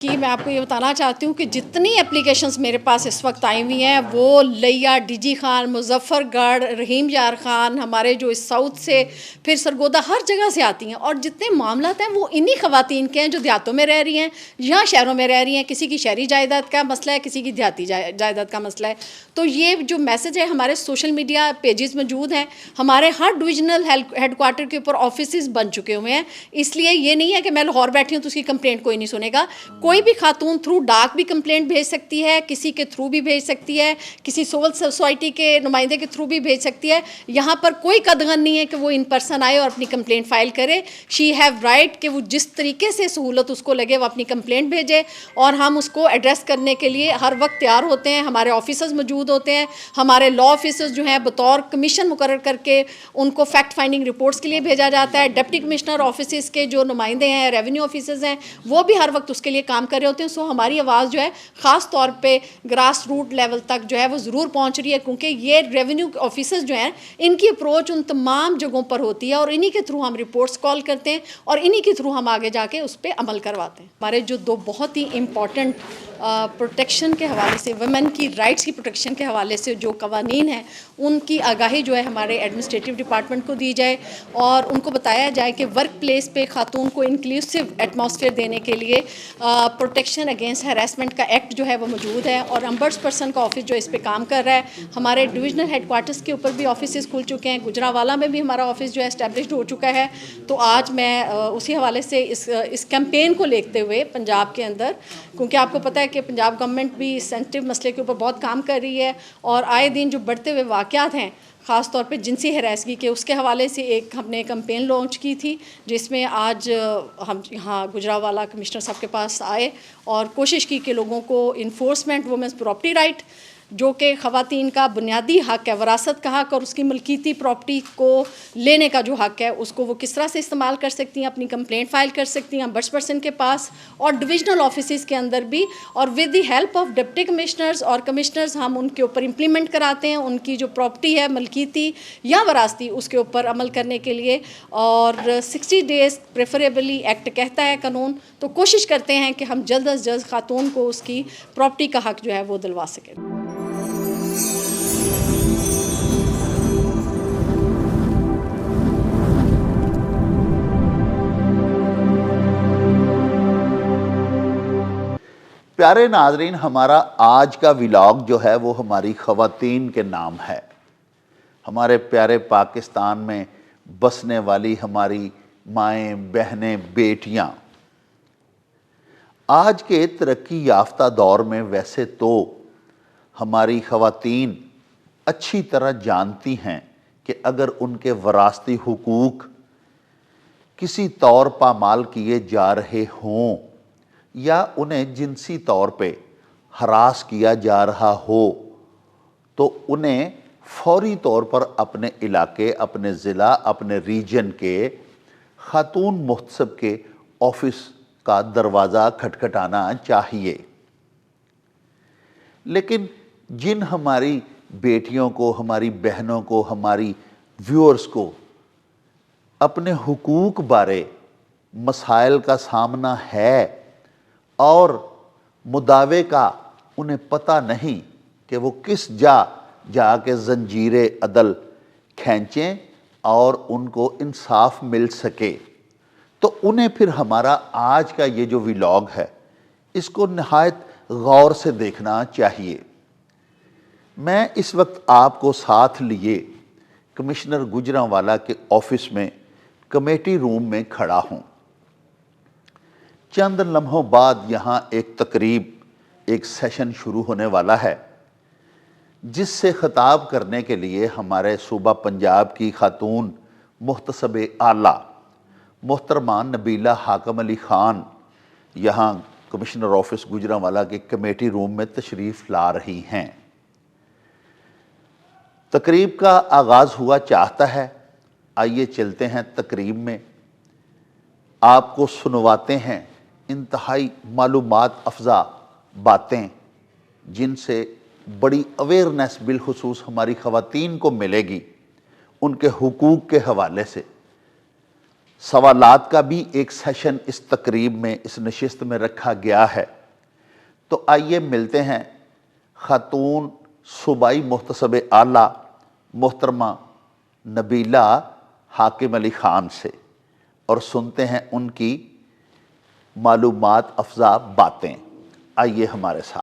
कि मैं आपको ये बताना चाहती हूँ कि जितनी एप्लीकेशंस मेरे पास इस वक्त आई हुई हैं वो लिया, डीजी खान, मुजफ्फरगढ़, रहीम यार खान, हमारे जो इस साउथ से, फिर सरगोदा, हर जगह से आती हैं। और जितने मामलात हैं वो इन्हीं ख़वातीन के हैं जो देहातों में रह रही हैं या शहरों में रह रही हैं। किसी की शहरी जायदाद का मसला है, किसी की देहाती जायदाद का मसला है। तो ये जो मैसेज है हमारे सोशल मीडिया पेजेस मौजूद हैं, हमारे हर डिविजनल हेडक्वार्टर के ऊपर ऑफिस बन चुके हुए हैं। इसलिए ये नहीं है कि मैं लाहौर बैठी हूँ तो उसकी कंप्लेंट कोई नहीं सुनेगा। कोई भी खातून थ्रू डाक भी कंप्लेंट भेज सकती है, किसी के थ्रू भी भेज सकती है, किसी सिविल सोसाइटी के नुमाइंदे के थ्रू भी भेज सकती है। यहाँ पर कोई कदगन नहीं है कि वो इन पर्सन आए और अपनी कंप्लेंट फाइल करे। शी हैव राइट कि वो जिस तरीके से सहूलत उसको लगे वो अपनी कंप्लेंट भेजे और हम उसको एड्रेस करने के लिए हर वक्त तैयार होते हैं। हमारे ऑफिसर्स मौजूद होते हैं, हमारे लॉ ऑफिसर्स जो हैं बतौर कमीशन मुकर्रर करके उनको फैक्ट फाइंडिंग रिपोर्ट्स के लिए भेजा जाता है। डिप्टी कमिश्नर ऑफिस के जो नुमाइंदे हैं, रेवेन्यू ऑफिसर्स हैं, वो भी हर वक्त उसके लिए काम कर रहे होते हैं। सो हमारी आवाज़ जो है ख़ास तौर पे ग्रास रूट लेवल तक जो है वो ज़रूर पहुंच रही है, क्योंकि ये रेवेन्यू ऑफिसर्स जो हैं इनकी अप्रोच उन तमाम जगहों पर होती है और इन्हीं के थ्रू हम रिपोर्ट्स कॉल करते हैं और इन्हीं के थ्रू हम आगे जाके उस पर अमल करवाते हैं। हमारे जो दो बहुत ही इम्पॉर्टेंट प्रोटेक्शन के हवाले से, वुमेन की राइट्स की प्रोटेक्शन के हवाले से जो कवानीन हैं उनकी आगाही जो है हमारे एडमिनिस्ट्रेटिव डिपार्टमेंट को दी जाए और उनको बताया जाए कि वर्क प्लेस पे खातून को इंक्लूसिव एटमॉस्फेयर देने के लिए प्रोटेक्शन अगेंस्ट हैरेसमेंट का एक्ट जो है वो मौजूद है और अम्बर्स पर्सन का ऑफिस जो इस पर काम कर रहा है। हमारे डिविजनल हेडक्वार्टर्स के ऊपर भी ऑफिस खुल चुके हैं, गुजरावाला में भी हमारा ऑफिस जो है एस्टैब्लिश्ड हो चुका है। तो आज मैं उसी हवाले से इस कैंपेन को लेते हुए पंजाब के अंदर, क्योंकि आपको पता है कि पंजाब गवर्नमेंट भी सेंसिटिव मसले के ऊपर बहुत काम कर रही है और आए दिन जो बढ़ते हुए वाक़यात हैं ख़ास तौर पे जिनसी हरासगी के, उसके हवाले से एक हमने कैंपेन लॉन्च की थी जिसमें आज हम यहाँ गुजरावाला कमिश्नर साहब के पास आए और कोशिश की कि लोगों को इन्फोर्समेंट वुमेन्स प्रॉपर्टी राइट जो कि ख़वातीन का बुनियादी हक़ है, वरासत का हक़ और उसकी मलकीती प्रॉपर्टी को लेने का जो हक़ है उसको वो किस तरह से इस्तेमाल कर सकती हैं, अपनी कंप्लेंट फ़ाइल कर सकती हैं बर्ड्स पर्सन के पास और डिविजनल ऑफिस के अंदर भी। और with the help of deputy commissioners और कमिश्नर्स हम उनके ऊपर इम्प्लीमेंट कराते हैं उनकी जो प्रॉपर्टी है मलकीती या वरासती उसके ऊपर अमल करने के लिए। और 60 डेज़ प्रेफरेबली एक्ट कहता है कानून, तो कोशिश करते हैं कि हम जल्द अज जल्द खातून को उसकी प्रॉपर्टी का हक़ जो है वो दिलवा सकें। प्यारे नाजरीन, हमारा आज का व्लॉग जो है वो हमारी ख़वातीन के नाम है। हमारे प्यारे पाकिस्तान में बसने वाली हमारी माएँ, बहनें, बेटियाँ आज के तरक्की याफ्ता दौर में वैसे तो हमारी ख़वातीन अच्छी तरह जानती हैं कि अगर उनके वरासती हुकूक किसी तौर पामाल किए जा रहे हों या उन्हें जिनसी तौर पे हरास किया जा रहा हो तो उन्हें फौरी तौर पर अपने इलाके, अपने ज़िला, अपने रीजन के खातून मुहतसब के ऑफिस का दरवाज़ा खटखटाना चाहिए। लेकिन जिन हमारी बेटियों को, हमारी बहनों को, हमारी व्यूअर्स को अपने हुकूक बारे मसाइल का सामना है और मुदावे का उन्हें पता नहीं कि वो किस जाके ज़ंजीरे अदल खींचें और उनको इंसाफ मिल सके, तो उन्हें फिर हमारा आज का ये जो व्लॉग है इसको नहायत गौर से देखना चाहिए। मैं इस वक्त आपको साथ लिए कमिश्नर गुजरांवाला के ऑफिस में कमेटी रूम में खड़ा हूँ। चंद लम्हों बाद यहाँ एक तकरीब, एक सेशन शुरू होने वाला है जिससे ख़िताब करने के लिए हमारे सूबा पंजाब की खातून मुहतसब आला मोहतरमा नबीला हाकम अली ख़ान यहाँ कमिश्नर ऑफिस गुजरांवाला के कमेटी रूम में तशरीफ़ ला रही हैं। तकरीब का आगाज़ हुआ चाहता है। आइए चलते हैं तकरीब में, आपको सुनवाते हैं इंतहाई मालूमात अफजा बातें जिनसे बड़ी अवेयरनेस बिलखुसूस हमारी ख़वातीन को मिलेगी उनके हुकूक के हवाले से। सवालात का भी एक सेशन इस तकरीब में, इस नशिस्त में रखा गया है। तो आइए मिलते हैं खातून सूबाई मुहतसब आला मोहतरमा नबीला हाकिम अली ख़ान से और सुनते हैं उनकी मालूमात अफजा बातें। आइए हमारे साथ।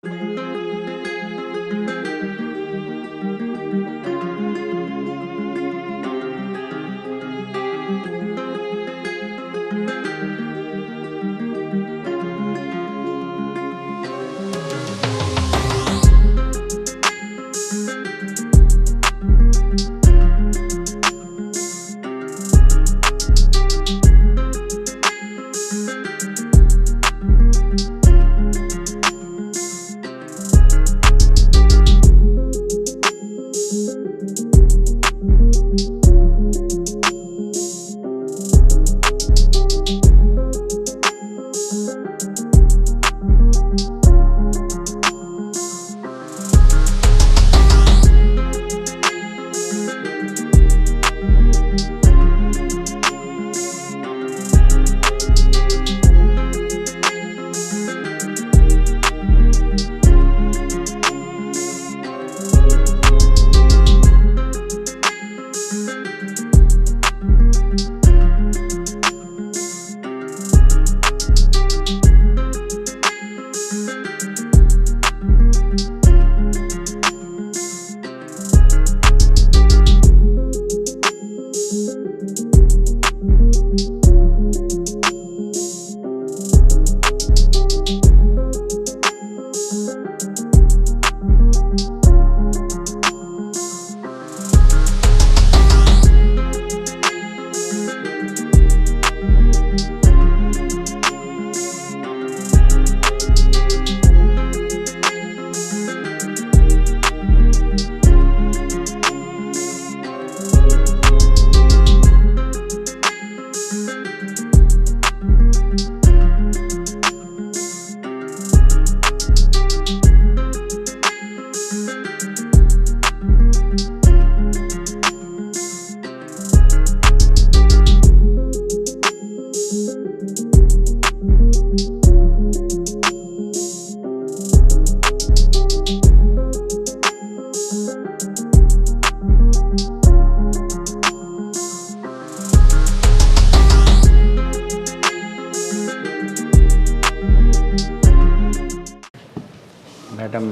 मैडम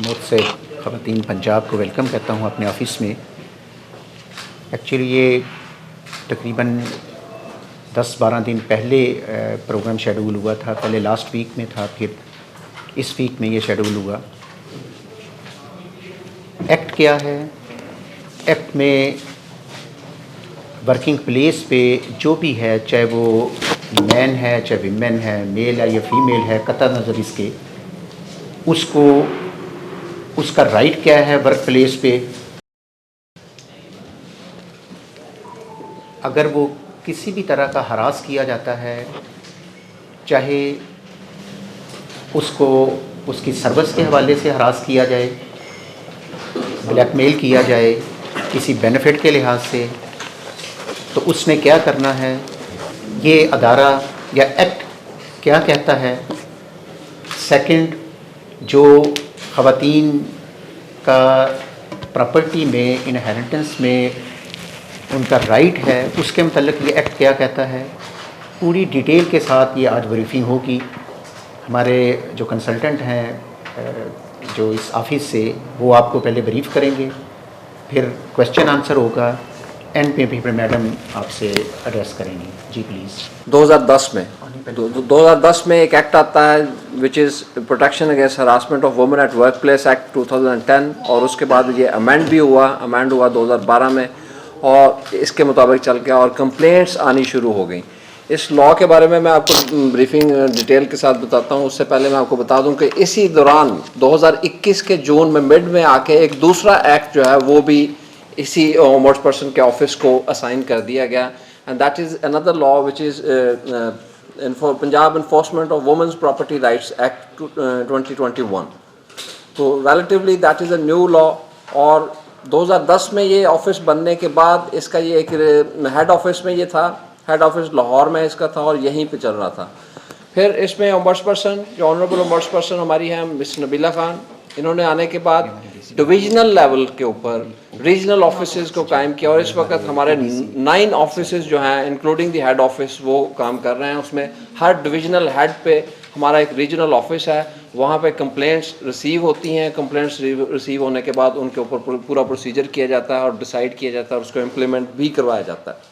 मुझसे ख़वातीन पंजाब को वेलकम करता हूँ अपने ऑफ़िस में। एक्चुअली ये तकरीबन 10-12 दिन पहले प्रोग्राम शेड्यूल हुआ था। पहले लास्ट वीक में था, फिर इस वीक में ये शेड्यूल हुआ। एक्ट क्या है? एक्ट में वर्किंग प्लेस पे जो भी है, चाहे वो मैन है, चाहे वीमेन है, मेल है या फीमेल है, कतई नज़र इसके, उसको उसका राइट क्या है वर्क प्लेस पे। अगर वो किसी भी तरह का हरास किया जाता है, चाहे उसको उसकी सर्विस के हवाले से हरास किया जाए, ब्लैकमेल किया जाए किसी बेनिफिट के लिहाज से, तो उसने क्या करना है, ये अदारा या एक्ट क्या कहता है। सेकंड, जो ख़वातीन का प्रॉपर्टी में, इनहेरिटेंस में उनका राइट है, उसके मतलब ये एक्ट क्या कहता है। पूरी डिटेल के साथ ये आज ब्रीफिंग होगी। हमारे जो कंसल्टेंट हैं जो इस ऑफ़िस से, वो आपको पहले ब्रीफ़ करेंगे, फिर क्वेश्चन आंसर होगा, एंड पे भी मैडम आपसे एड्रेस करेंगी। जी प्लीज़। 2010 में एक एक्ट आता है which is protection against harassment of women at work place act 2010, और उसके बाद ये अमेंड भी हुआ, 2012 में, और इसके मुताबिक चल के और कंप्लेंट्स आनी शुरू हो गई। इस लॉ के बारे में मैं आपको ब्रीफिंग डिटेल के साथ बताता हूँ। उससे पहले मैं आपको बता दूँ कि इसी दौरान 2021 के जून में मिड में आके एक दूसरा एक्ट जो है वो भी इसी ओम्बुड्सपर्सन के ऑफिस को असाइन कर दिया गया, and that is another law which is Punjab enforcement of women's property rights act 2021। तो relatively that is a new law, और 2010 में ये ऑफिस बनने के बाद इसका ये एक हेड ऑफिस में ये था। हेड ऑफिस लाहौर में इसका था और यहीं पे चल रहा था। फिर इसमें ओम्बड्स पर्सन, जो ऑनरेबल ओम्बड्स पर्सन हमारी हैं मिस नबीला खान, इन्होंने आने के बाद डिविजनल लेवल के ऊपर रीजनल ऑफिसेज को कायम किया और इस वक्त हमारे 9 ऑफिसेज जो हैं इंक्लूडिंग द हेड ऑफिस वो काम कर रहे हैं। उसमें हर डिविजनल हेड पे हमारा एक रीजनल ऑफिस है, वहाँ पे कंप्लेंट्स रिसीव होती हैं। कंप्लेंट्स रिसीव होने के बाद उनके ऊपर पूरा प्रोसीजर किया जाता है और डिसाइड किया जाता है और उसको इम्प्लीमेंट भी करवाया जाता है।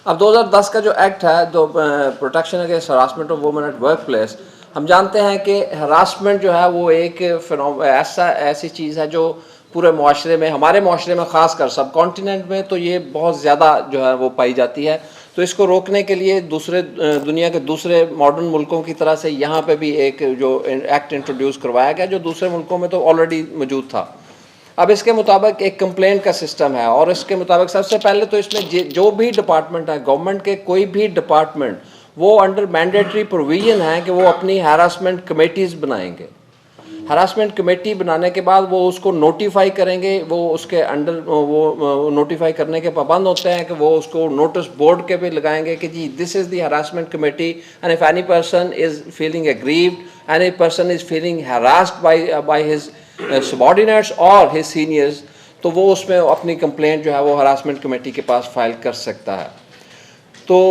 अब 2010 का जो एक्ट है, जो protection against harassment of women at work place, हम जानते हैं कि हरासमेंट जो है वो एक ऐसी चीज़ है जो पूरे माशरे में, हमारे माशरे में ख़ास कर सब कॉन्टिनेंट में तो ये बहुत ज़्यादा जो है वो पाई जाती है। तो इसको रोकने के लिए दूसरे दुनिया के दूसरे मॉडर्न मुल्कों की तरह से यहाँ पे भी एक जो एक्ट इंट्रोड्यूस करवाया गया, जो दूसरे मुल्कों में तो ऑलरेडी मौजूद था। अब इसके मुताबिक एक कंप्लेंट का सिस्टम है और इसके मुताबिक सबसे पहले तो इसमें जो भी डिपार्टमेंट है, गवर्नमेंट के कोई भी डिपार्टमेंट, वो अंडर मैंडेटरी प्रोविजन है कि वो अपनी हरासमेंट कमेटीज़ बनाएंगे। हरासमेंट कमेटी बनाने के बाद वो उसको नोटिफाई करेंगे, वो उसके अंडर वो नोटिफाई करने के पाबंद होते हैं कि वो उसको नोटिस बोर्ड के भी लगाएंगे कि जी this is the harassment committee and if any person is feeling aggrieved, any person is feeling harassed by his subordinates और हिज सीनियर्स, तो वो उसमें अपनी कंप्लेंट जो है वो हरासमेंट कमेटी के पास फाइल कर सकता है। तो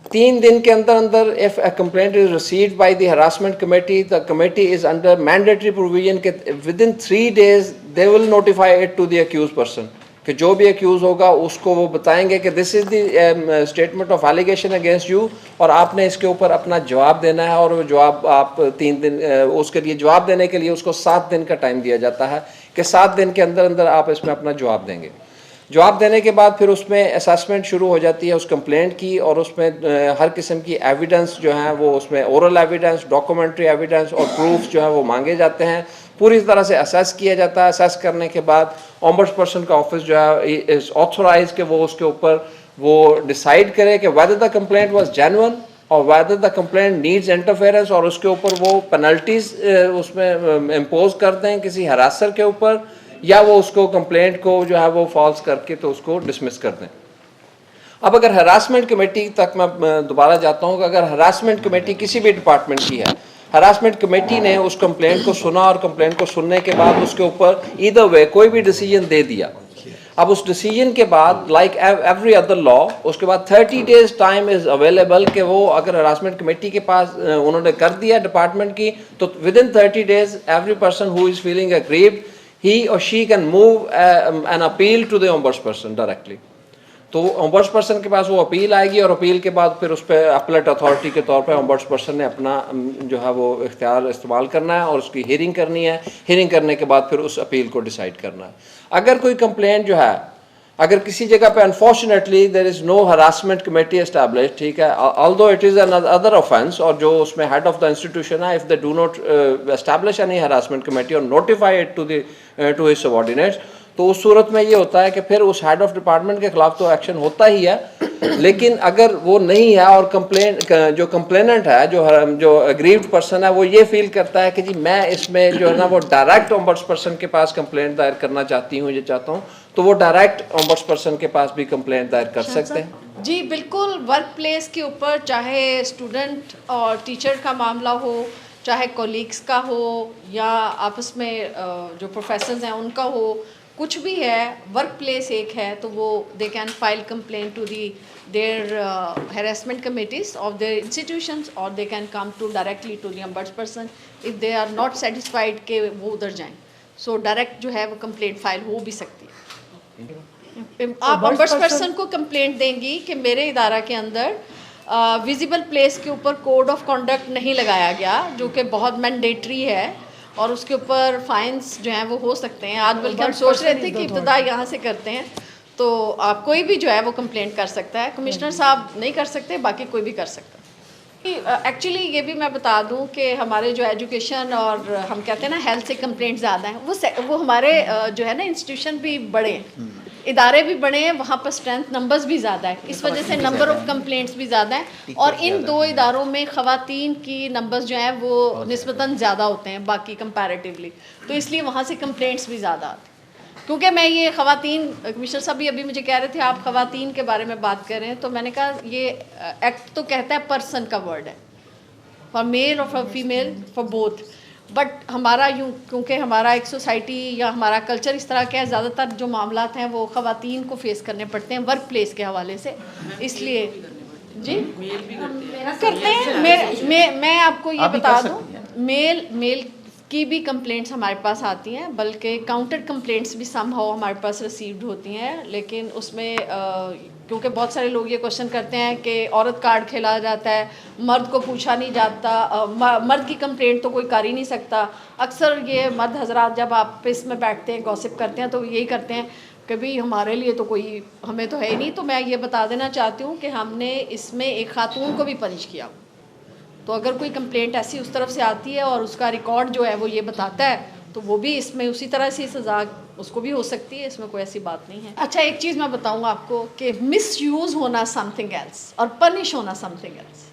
3 दिन के अंदर अंदर if a complaint is received by the harassment committee, the committee is under mandatory provision के within 3 days they will notify it to the accuse person, कि जो भी अक्यूज होगा उसको वो बताएंगे कि this is the statement of allegation against you और आपने इसके ऊपर अपना जवाब देना है। और वो जवाब आप 3 दिन उसके लिए जवाब देने के लिए उसको 7 दिन का टाइम दिया जाता है कि 7 दिन के अंदर अंदर आप इसमें अपना जवाब देंगे। जवाब देने के बाद फिर उसमें असेसमेंट शुरू हो जाती है उस कंप्लेंट की और उसमें हर किस्म की एविडेंस जो है वो उसमें ओरल एविडेंस, डॉक्यूमेंट्री एविडेंस और प्रूफ्स जो है वो मांगे जाते हैं। पूरी तरह से असेस किया जाता है। असेस करने के बाद ओम्बड्स पर्सन का ऑफिस जो है इज ऑथोराइज कि वो उसके ऊपर वो डिसाइड करे कि whether the complaint was genuine और whether the complaint needs interference और उसके ऊपर वो पेनल्टीज उसमें इम्पोज कर दें किसी हरासर के ऊपर, या वो उसको कंप्लेंट को जो है वो फॉल्स करके तो उसको डिसमिस कर दें। अब अगर हरासमेंट कमेटी तक मैं दोबारा जाता हूँ कि अगर हरासमेंट कमेटी किसी भी डिपार्टमेंट की है, हरासमेंट कमेटी ने उस कंप्लेंट को सुना और कंप्लेंट को सुनने के बाद उसके ऊपर ईदर वे कोई भी डिसीजन दे दिया। अब उस डिसीजन के बाद लाइक एवरी अदर लॉ उसके बाद 30 days टाइम इज अवेलेबल कि वो अगर हरासमेंट कमेटी के पास उन्होंने कर दिया डिपार्टमेंट की, तो with in 30 days every person who is feeling aggrieved he or she can move an appeal to the ombudsperson directly। तो ombudsperson के पास वो अपील आएगी और अपील के बाद फिर उस पर अपीलेट अथॉरिटी के तौर पे ombudsperson ने अपना जो है वो इख्तियार इस्तेमाल करना है और उसकी हियरिंग करनी है। हियरिंग करने के बाद फिर उस अपील को डिसाइड करना है। अगर कोई कंप्लेंट जो है अगर किसी जगह पे unfortunately there is no harassment committee established, ठीक है, although it is another offence और जो उसमें हेड ऑफ द इंस्टीट्यूशन है, if they do not establish any harassment committee और notify it to his subordinates, तो उस सूरत में ये होता है कि फिर उस हेड ऑफ डिपार्टमेंट के खिलाफ तो एक्शन होता ही है, लेकिन अगर वो नहीं है और जो कंप्लेनेंट है, जो अग्रीव्ड पर्सन है, वो ये फील करता है कि जी मैं इसमें जो है ना वो डायरेक्ट ओम्बड्स पर्सन के पास कंप्लेंट दायर करना चाहती हूँ, ये चाहता हूँ, तो वो डायरेक्ट ओम्बड्स पर्सन के पास भी कंप्लेंट दायर कर सकते हैं। जी बिल्कुल, वर्क प्लेस के ऊपर चाहे स्टूडेंट और टीचर का मामला हो, चाहे कोलीग्स का हो या आपस में जो प्रोफेसर्स हैं उनका हो, कुछ भी है, वर्क प्लेस एक है तो वो they can file complaint to the their harassment committees of their institutions और they can come to directly to the ombuds person if they are not satisfied के वो उधर जाएं। सो डायरेक्ट जो है वो कंप्लेंट फाइल हो भी सकती है। आप ombuds person को कंप्लेंट देंगी कि मेरे इदारा के अंदर विजिबल प्लेस के ऊपर कोड ऑफ कंडक्ट नहीं लगाया गया, जो कि बहुत मैंडेटरी है और उसके ऊपर फाइन्स जो हैं वो हो सकते हैं। आज बल्कि हम सोच रहे थे कि इब्तदा यहाँ से करते हैं, तो आप कोई भी जो है वो कंप्लेंट कर सकता है। कमिश्नर साहब नहीं कर सकते, बाकी कोई भी कर सकता है। एक्चुअली ये भी मैं बता दूं कि हमारे जो एजुकेशन और हम कहते हैं ना हेल्थ से कंप्लेंट ज़्यादा हैं, वो हमारे जो है ना इंस्टीट्यूशन भी बड़े हैं, इदारे भी बड़े हैं, वहाँ पर स्ट्रेंथ नंबर्स भी ज़्यादा है, इस वजह से नंबर ऑफ़ कंप्लेंट्स भी ज़्यादा हैं। और इन 2 इदारों में ख़वातीन की नंबर्स जो हैं वो निस्बतन ज़्यादा होते हैं बाकी कंपैरेटिवली, तो इसलिए वहाँ से कंप्लेंट्स भी ज़्यादा आती हैं। क्योंकि मैं ये ख़वातीन, कमिश्नर साहब भी अभी मुझे कह रहे थे आप ख़वातीन के बारे में बात कर रहे हैं, तो मैंने कहा ये एक्ट तो कहता है पर्सन का वर्ड है, फॉर मेल और for female, for both. But हमारा यूँ, क्योंकि हमारा एक सोसाइटी या हमारा कल्चर इस तरह का है, ज़्यादातर जो मामलात हैं वो ख़वातीन को फेस करने पड़ते हैं वर्क प्लेस के हवाले से, इसलिए जी करते हैं। मैं आपको ये बता दूँ, मेल की भी कंप्लेंट्स हमारे पास आती हैं, बल्कि काउंटर कंप्लेंट्स भी समहाउ हमारे पास रिसीव्ड होती हैं, लेकिन उसमें क्योंकि बहुत सारे लोग ये क्वेश्चन करते हैं कि औरत कार्ड खेला जाता है, मर्द को पूछा नहीं जाता, मर्द की कंप्लेंट तो कोई कर ही नहीं सकता। अक्सर ये मर्द हजरात जब आपस में बैठते हैं गॉसिप करते हैं तो यही करते हैं कि भाई हमारे लिए तो कोई, हमें तो है ही नहीं। तो मैं ये बता देना चाहती हूँ कि हमने इसमें एक खातून को भी पनिश किया। तो अगर कोई कंप्लेंट ऐसी उस तरफ से आती है और उसका रिकॉर्ड जो है वो ये बताता है, तो वो भी इसमें उसी तरह से सज़ा उसको भी हो सकती है, इसमें कोई ऐसी बात नहीं है। अच्छा, एक चीज़ मैं बताऊँ आपको कि मिसयूज़ होना समथिंग एल्स और पनिश होना समथिंग एल्स।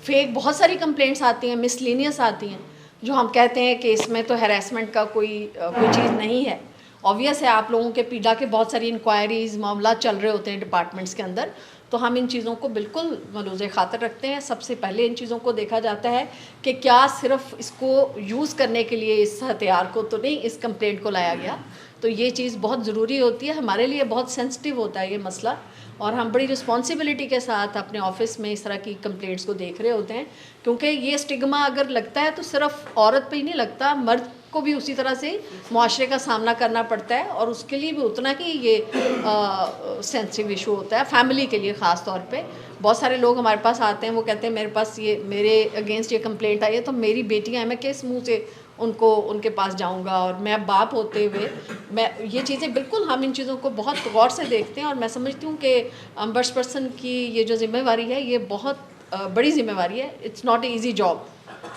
फेक बहुत सारी कंप्लेंट्स आती हैं, मिसलीनियस आती हैं, जो हम कहते हैं कि इसमें तो हैरेसमेंट का कोई चीज़ नहीं है। ऑब्वियस है, आप लोगों के पीडा के बहुत सारी इंक्वायरीज़ मामला चल रहे होते हैं डिपार्टमेंट्स के अंदर, तो हम इन चीज़ों को बिल्कुल मलूज़े खातर रखते हैं। सबसे पहले इन चीज़ों को देखा जाता है कि क्या सिर्फ इसको यूज़ करने के लिए इस हथियार को तो नहीं, इस कंप्लेंट को लाया गया। तो ये चीज़ बहुत ज़रूरी होती है, हमारे लिए बहुत सेंसिटिव होता है ये मसला, और हम बड़ी रिस्पॉन्सिबिलिटी के साथ अपने ऑफिस में इस तरह की कंप्लेंट्स को देख रहे होते हैं, क्योंकि ये स्टिग्मा अगर लगता है तो सिर्फ औरत पे ही नहीं लगता, मर्द को भी उसी तरह से मुआशरे का सामना करना पड़ता है, और उसके लिए भी उतना ही ये सेंसिटिव इशू होता है, फैमिली के लिए ख़ास तौर पे। बहुत सारे लोग हमारे पास आते हैं, वो कहते हैं मेरे पास ये, मेरे अगेंस्ट ये कंप्लेंट आई है, तो मेरी बेटियाँ हैं, मैं किस मुँह से उनको उनके पास जाऊंगा, और मैं बाप होते हुए मैं ये चीज़ें बिल्कुल, हम इन चीज़ों को बहुत गौर से देखते हैं। और मैं समझती हूँ कि पर्सन की ये जो जिम्मेवारी है ये बहुत बड़ी जिम्मेवारी है। It's not a easy job,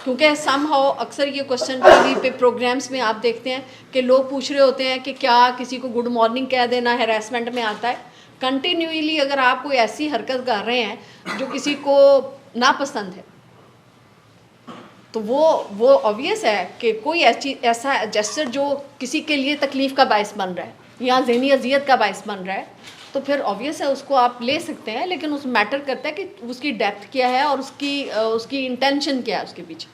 क्योंकि समहाउ अक्सर ये क्वेश्चन टीवी पे प्रोग्राम्स में आप देखते हैं कि लोग पूछ रहे होते हैं कि क्या किसी को गुड मॉर्निंग कह देना हैरेसमेंट में आता है। कंटिन्यूली अगर आप कोई ऐसी हरकत कर रहे हैं जो किसी को नापसंद है, तो वो ऑब्वियस है कि कोई ऐसा जेस्चर जो किसी के लिए तकलीफ़ का बायस बन रहा है या ज़हनी अजियत का बायस बन रहा है, तो फिर ऑब्वियस है उसको आप ले सकते हैं, लेकिन उस मैटर करता है कि उसकी डेप्थ क्या है और उसकी इंटेंशन क्या है उसके पीछे,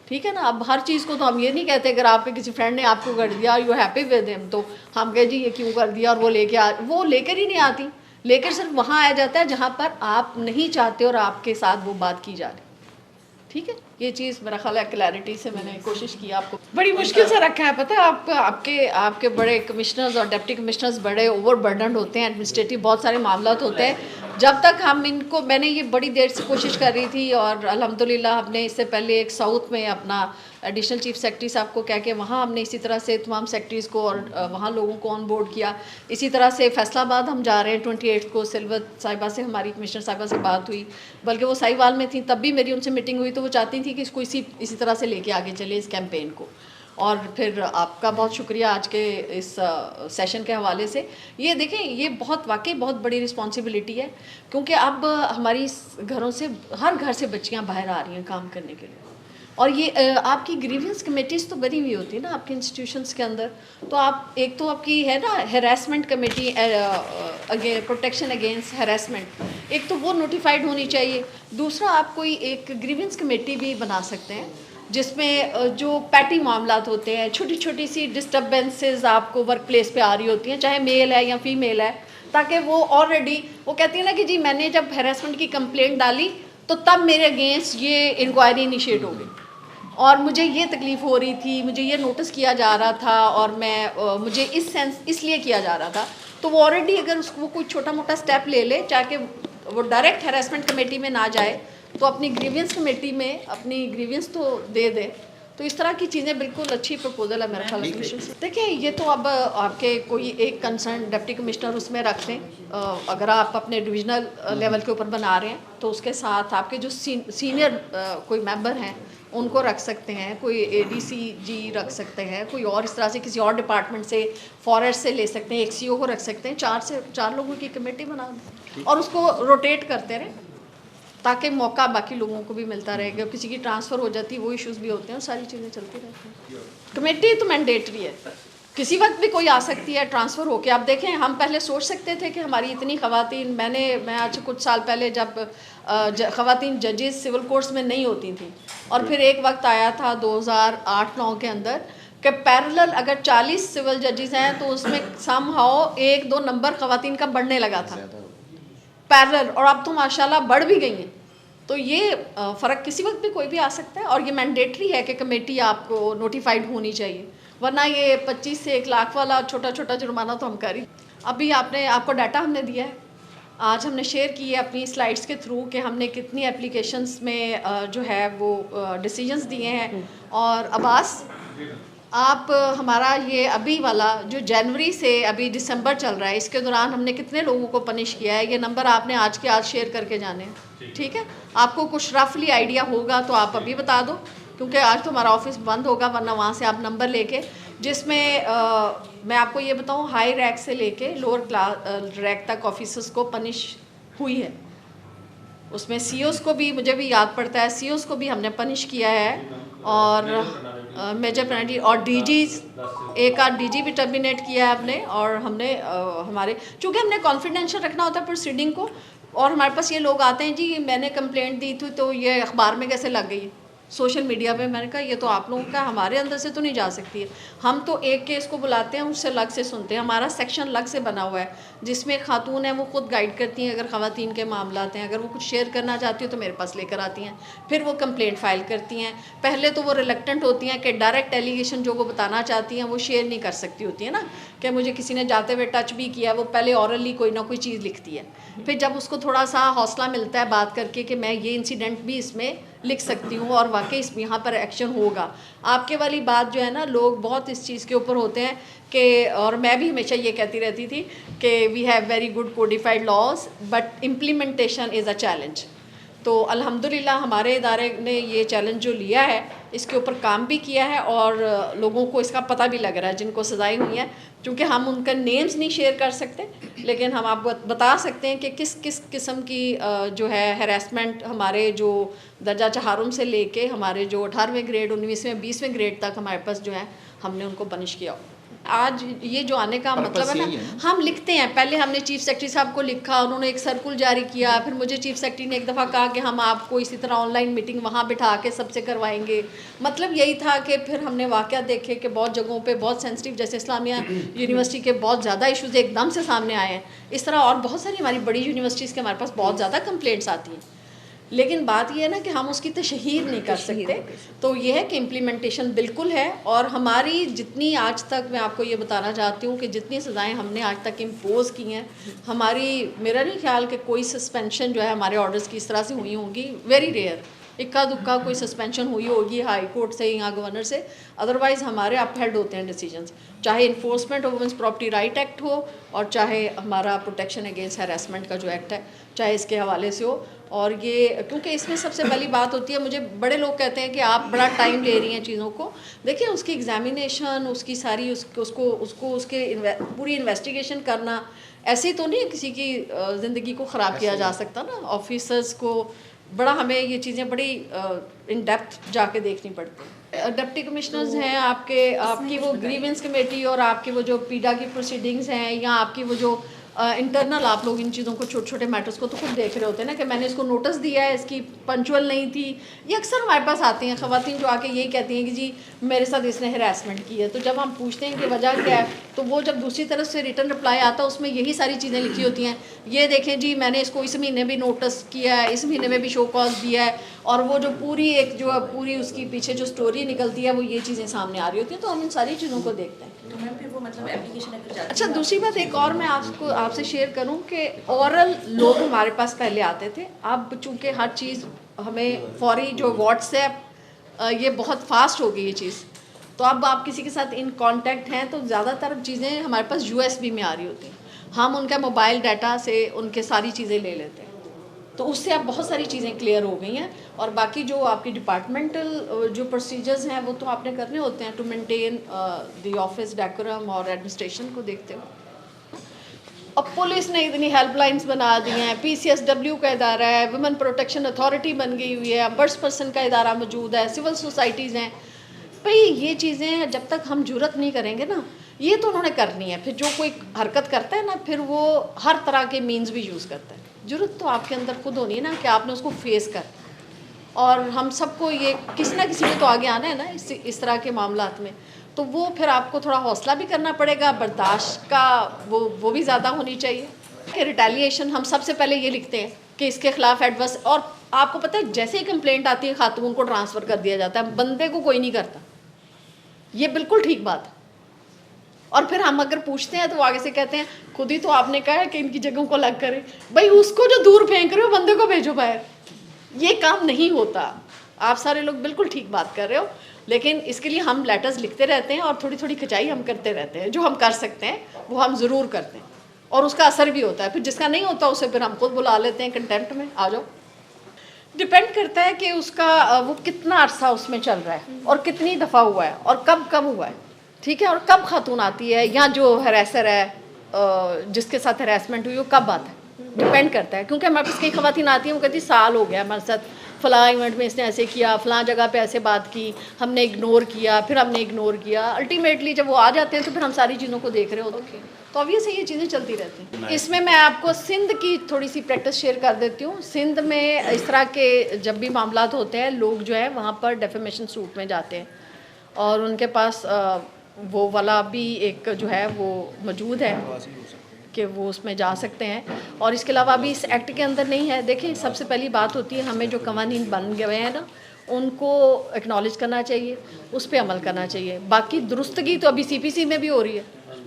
ठीक है ना। अब हर चीज़ को तो हम ये नहीं कहते अगर आपके किसी फ्रेंड ने आपको कर दिया, यू हैप्पी विद हिम, तो हम कहे जी ये क्यों कर दिया, और वो लेकर ही नहीं आती। लेकर सिर्फ वहाँ आया जाता है जहाँ पर आप नहीं चाहते और आपके साथ वो बात की जा रही, ठीक है। ये चीज़ मेरा ख्याल है क्लैरिटी से मैंने कोशिश की आपको। बड़ी मुश्किल से रखा है, पता है आपके बड़े कमिश्नर्स और डिप्टी कमिश्नर्स बड़े ओवरबर्डन्ड होते हैं, एडमिनिस्ट्रेटिव बहुत सारे मामलात होते हैं। जब तक हम इनको, मैंने ये बड़ी देर से कोशिश कर रही थी, और अल्हम्दुलिल्लाह हमने इससे पहले एक साउथ में अपना एडिशनल चीफ सेक्रेटरी साहब को कह के वहाँ हमने इसी तरह से तमाम सेक्रेटरीज़ को और वहाँ लोगों को ऑन बोर्ड किया। इसी तरह से फैसलाबाद हम जा रहे हैं 28 को, सिल्वत साहिबा से हमारी कमिश्नर साहिबा से बात हुई, बल्कि वो साहिवाल में थी तब भी मेरी उनसे मीटिंग हुई, तो वो चाहती थी कि इसको इसी तरह से लेके आगे चले इस कैंपेन को। और फिर आपका बहुत शुक्रिया आज के इस सेशन के हवाले से। ये देखें, ये वाकई बहुत बड़ी रिस्पॉन्सिबिलिटी है, क्योंकि अब हमारी घरों से, हर घर से बच्चियां बाहर आ रही हैं काम करने के लिए, और ये आपकी ग्रीवियंस कमेटीज़ तो बनी हुई होती है ना आपके इंस्टीट्यूशंस के अंदर। तो आप, एक तो आपकी है ना harassment committee, protection against harassment, एक तो वो नोटिफाइड होनी चाहिए। दूसरा, आप कोई एक ग्रीवियंस कमेटी भी बना सकते हैं जिसमें जो पैटी मामलात होते हैं, छोटी छोटी सी डिस्टर्बेंसेस आपको वर्क प्लेस पे आ रही होती हैं, चाहे मेल है या फीमेल है, ताकि वो ऑलरेडी वो कहती है ना कि जी मैंने जब हैरेसमेंट की कंप्लेंट डाली तो तब मेरे अगेंस्ट ये इंक्वायरी इनिशिएट हो गई, और मुझे ये तकलीफ़ हो रही थी, मुझे ये नोटिस किया जा रहा था, और मैं मुझे इसलिए किया जा रहा था। तो वो ऑलरेडी अगर उसको कोई छोटा मोटा स्टेप ले ले, चाहे वो डायरेक्ट हैरेसमेंट कमेटी में ना जाए, तो अपनी ग्रीवियंस कमेटी में अपनी ग्रीवियंस तो दे। तो इस तरह की चीज़ें बिल्कुल अच्छी प्रपोजल है मेरे ख्याल में। देखिए, ये तो अब आपके कोई एक कंसर्न डिप्टी कमिश्नर उसमें रख दें। अगर आप अपने डिविजनल लेवल के ऊपर बना रहे हैं तो उसके साथ आपके जो सीनियर कोई मेंबर हैं उनको रख सकते हैं, कोई ADC जी रख सकते हैं, कोई और इस तरह से किसी और डिपार्टमेंट से, फॉरेस्ट से ले सकते हैं, एक CO को रख सकते हैं। 4 लोगों की कमेटी बना दें और उसको रोटेट करते रहें, ताकि मौका बाकी लोगों को भी मिलता रहेगा। किसी की ट्रांसफ़र हो जाती है, वो इश्यूज़ भी होते हैं, और सारी चीज़ें चलती रहती हैं। कमेटी तो मैंडेटरी है, किसी वक्त भी कोई आ सकती है ट्रांसफ़र होके। आप देखें, हम पहले सोच सकते थे कि हमारी इतनी ख़वातीन, मैं आज कुछ साल पहले जब ख़वातीन जजेस सिविल कोर्ट्स में नहीं होती थी, और फिर एक वक्त आया था 2008-9 के अंदर कि पैरेलल अगर 40 सिविल जजेस हैं तो उसमें समहाउ 1-2 नंबर ख़वातीन का बढ़ने लगा था पैरेलल, और अब तो माशाल्लाह बढ़ भी गई हैं। तो ये फ़र्क किसी वक्त भी कोई भी आ सकता है, और ये मैंडेटरी है कि कमेटी आपको नोटिफाइड होनी चाहिए, वरना ये 25 से 1 लाख वाला छोटा छोटा जुर्माना तो हम कर ही। अभी आपको डाटा हमने दिया है, आज हमने शेयर की है अपनी स्लाइड्स के थ्रू कि हमने कितनी एप्लीकेशंस में जो है वो डिसीजंस दिए हैं। और अब्बास, आप हमारा ये अभी वाला जो जनवरी से अभी दिसंबर चल रहा है, इसके दौरान हमने कितने लोगों को पनिश किया है, ये नंबर आपने आज के आज शेयर करके जाने हैं, ठीक है? आपको कुछ रफली आइडिया होगा तो आप अभी बता दो, क्योंकि आज तो हमारा ऑफिस बंद होगा, वरना वहाँ से आप नंबर लेके, जिसमें मैं आपको ये बताऊँ, हाई रैंक से लेके लोअर क्लास रैंक तक ऑफिसर्स को पनिश हुई है। उसमें सीओस को भी, मुझे भी याद पड़ता है, सीओस को भी हमने पनिश किया है, और मेजर पेनल्टी, और डीजीज, एक आध डीजी भी टर्मिनेट किया है हमने। और हमने हमारे, चूँकि हमने कॉन्फिडेंशियल रखना होता है प्रोसीडिंग को, और हमारे पास ये लोग आते हैं जी मैंने कंप्लेंट दी थी तो ये अखबार में कैसे लग गई, सोशल मीडिया पे। मैंने कहा ये तो आप लोगों का, हमारे अंदर से तो नहीं जा सकती है। हम तो एक केस को बुलाते हैं, उससे अलग से सुनते हैं, हमारा सेक्शन अलग से बना हुआ है, जिसमें खातून है वो खुद गाइड करती हैं अगर ख़वातीन के मामलात हैं, अगर वो कुछ शेयर करना चाहती हो तो मेरे पास लेकर आती हैं, फिर वो कंप्लेंट फ़ाइल करती हैं। पहले तो वो रिलक्टेंट होती हैं कि डायरेक्ट एलिगेशन जो वो बताना चाहती हैं वो शेयर नहीं कर सकती होती है ना, कि मुझे किसी ने जाते हुए टच भी किया, वो पहले ऑरली कोई ना कोई चीज़ लिखती है, फिर जब उसको थोड़ा सा हौसला मिलता है बात करके कि मैं ये इंसिडेंट भी इसमें लिख सकती हूँ और वाकई इस यहाँ पर एक्शन होगा। आपके वाली बात जो है ना, लोग बहुत इस चीज़ के ऊपर होते हैं कि, और मैं भी हमेशा ये कहती रहती थी कि we have very good codified laws but implementation is a challenge. तो अल्हम्दुलिल्लाह हमारे इदारे ने ये चैलेंज जो लिया है इसके ऊपर काम भी किया है, और लोगों को इसका पता भी लग रहा है जिनको सज़ाएं हुई हैं। क्योंकि हम उनका नेम्स नहीं शेयर कर सकते, लेकिन हम आपको बता सकते हैं कि किस किस किस्म की जो है हैरेसमेंट हमारे जो दर्जा चहारुम से लेके हमारे जो 18वें ग्रेड 19वें 20वें ग्रेड तक हमारे पास जो है हमने उनको पनिश किया। आज ये जो आने का मतलब है ना, हम लिखते हैं, पहले हमने चीफ सेक्रेटरी साहब को लिखा, उन्होंने एक सर्कुलर जारी किया, फिर मुझे चीफ सेक्रेटरी ने एक दफ़ा कहा कि हम आपको इसी तरह ऑनलाइन मीटिंग वहाँ बिठा के सबसे करवाएंगे। मतलब यही था कि फिर हमने वाक़या देखे कि बहुत जगहों पे बहुत सेंसिटिव, जैसे इस्लामिया यूनिवर्सिटी के बहुत ज़्यादा इशूज़ एकदम से सामने आए हैं, इस तरह और बहुत सारी हमारी बड़ी यूनिवर्सिटीज़ के हमारे पास बहुत ज़्यादा कंप्लेंट्स आती हैं। लेकिन बात यह है ना कि हम उसकी तशहीर नहीं कर सकते। तो ये है कि इम्प्लीमेंटेशन बिल्कुल है, और हमारी जितनी आज तक, मैं आपको ये बताना चाहती हूँ कि जितनी सज़ाएं हमने आज तक इम्पोज़ की हैं, हमारी, मेरा नहीं ख्याल कि कोई सस्पेंशन जो है हमारे ऑर्डर्स की इस तरह से हुई होंगी, वेरी रेयर, इक्का दुक्का कोई सस्पेंशन हुई होगी हाई कोर्ट से या गवर्नर से, अदरवाइज़ हमारे अपहेल्ड होते हैं डिसीजंस, चाहे enforcement of women's property right act हो, और चाहे हमारा प्रोटेक्शन अगेंस्ट हैरेसमेंट का जो एक्ट है, चाहे इसके हवाले से हो। और ये, क्योंकि इसमें सबसे पहली बात होती है, मुझे बड़े लोग कहते हैं कि आप बड़ा टाइम ले रही हैं चीज़ों को, देखिए उसकी एग्जामिनेशन, उसकी सारी उसको उसके पूरी इन्वेस्टिगेशन करना, ऐसे तो नहीं किसी की ज़िंदगी को ख़राब किया जा सकता ना। ऑफिसर्स को बड़ा, हमें ये चीज़ें बड़ी इन डेप्थ जाके देखनी पड़ती हैं। डिप्टी कमिश्नर्स हैं आपकी वो ग्रीवेंस कमेटी, और आपकी वो जो पीडा की प्रोसीडिंग्स हैं, या आपकी वो जो इंटरनल, आप लोग इन चीज़ों को, छोटे छोटे मैटर्स को तो खुद देख रहे होते हैं ना कि मैंने इसको नोटिस दिया है, इसकी पंचुअल नहीं थी। ये अक्सर हमारे पास आती हैं ख़वातीन जो आके यही कहती हैं कि जी मेरे साथ इसने हरासमेंट की है। तो जब हम पूछते हैं कि वजह क्या है, तो वो जब दूसरी तरफ से रिटर्न रिप्लाई आता है उसमें यही सारी चीज़ें लिखी होती हैं, ये देखें जी मैंने इसको इस महीने भी नोटिस किया है, इस महीने में भी शो कॉज दिया है, और वो जो पूरी उसकी पीछे जो स्टोरी निकलती है वो ये चीज़ें सामने आ रही होती हैं। तो हम इन सारी चीज़ों को देखते हैं। तो मैम फिर वो मतलब एप्लीकेशन अगर जाती है। अच्छा, दूसरी बात एक और मैं आपसे शेयर करूं कि ओरल लोग हमारे पास पहले आते थे, अब चूंकि हर चीज़ हमें फौरी, जो व्हाट्सएप, ये बहुत फास्ट हो गई ये चीज़, तो अब आप किसी के साथ इन कांटेक्ट हैं तो ज़्यादातर चीज़ें हमारे पास USB में आ रही होती हैं, हम उनका मोबाइल डाटा से उनके सारी चीज़ें ले लेते हैं, तो उससे अब बहुत सारी चीज़ें क्लियर हो गई हैं। और बाकी जो आपकी डिपार्टमेंटल जो प्रोसीजर्स हैं वो तो आपने करने होते हैं to maintain the office decorum और एडमिनिस्ट्रेशन को देखते हुए। अब पुलिस ने इतनी हेल्पलाइंस बना दी हैं, PCSW का इदारा है, वुमेन प्रोटेक्शन अथॉरिटी बन गई हुई है, बर्ड्स पर्सन का इदारा मौजूद है, सिविल सोसाइटीज़ हैं। भाई ये चीज़ें जब तक हम जुर्रत नहीं करेंगे ना ये तो उन्होंने करनी है। फिर जो कोई हरकत करता है ना, फिर वो हर तरह के मीन्स भी यूज़ करता है। ज़रूरत तो आपके अंदर खुद होनी है ना कि आपने उसको फेस कर, और हम सबको ये किसी ना किसी में तो आगे आना है ना इस तरह के मामलात में। तो वो फिर आपको थोड़ा हौसला भी करना पड़ेगा, बर्दाश्त का वो भी ज़्यादा होनी चाहिए कि रिटेलिएशन हम सबसे पहले ये लिखते हैं कि इसके खिलाफ एडवर्स, और आपको पता है जैसे ही कंप्लेंट आती है खातून को ट्रांसफ़र कर दिया जाता है, बंदे को कोई नहीं करता। ये बिल्कुल ठीक बात है। और फिर हम अगर पूछते हैं तो वो आगे से कहते हैं खुद ही तो आपने कहा है कि इनकी जगहों को अलग करें। भाई उसको जो दूर फेंक रहे हो बंदे को भेजो बाहर। ये काम नहीं होता। आप सारे लोग बिल्कुल ठीक बात कर रहे हो, लेकिन इसके लिए हम लेटर्स लिखते रहते हैं और थोड़ी थोड़ी खिंचाई हम करते रहते हैं। जो हम कर सकते हैं वो हम ज़रूर करते हैं और उसका असर भी होता है। फिर जिसका नहीं होता उसे फिर हम खुद बुला लेते हैं कंटेम्प्ट में, आ जाओ। डिपेंड करता है कि उसका वो कितना अरसा उसमें चल रहा है और कितनी दफ़ा हुआ है और कब कब हुआ है, ठीक है, और कब खातून आती है या जो हरासर है जिसके साथ हरासमेंट हुई वो कब आता है, डिपेंड करता है। क्योंकि हमारे पास कई ख़वातीन आती हैं, वो कहती साल हो गया हमारे साथ, फ़लाँ इवेंट में इसने ऐसे किया, फ़लाँ जगह पे ऐसे बात की, हमने इग्नोर किया, फिर हमने इग्नोर किया। अल्टीमेटली जब वो आ जाते हैं तो फिर हम सारी चीज़ों को देख रहे होते हैं, तो ऑब्वियसली ये चीज़ें चलती रहती हैं। इसमें मैं आपको सिंध की थोड़ी सी प्रैक्टिस शेयर कर देती हूँ। सिंध में इस तरह के जब भी मामलात होते हैं, लोग जो है वहाँ पर डेफेमेशन सूट में जाते हैं और उनके पास वो वाला भी एक जो है वो मौजूद है कि वो उसमें जा सकते हैं। और इसके अलावा अभी इस एक्ट के अंदर नहीं है। देखिए, सबसे पहली बात होती है हमें जो कवानीन बन गए हैं ना, उनको एक्नॉलेज करना चाहिए, उस पर अमल करना चाहिए। बाकी दुरुस्तगी तो अभी CPC में भी हो रही है।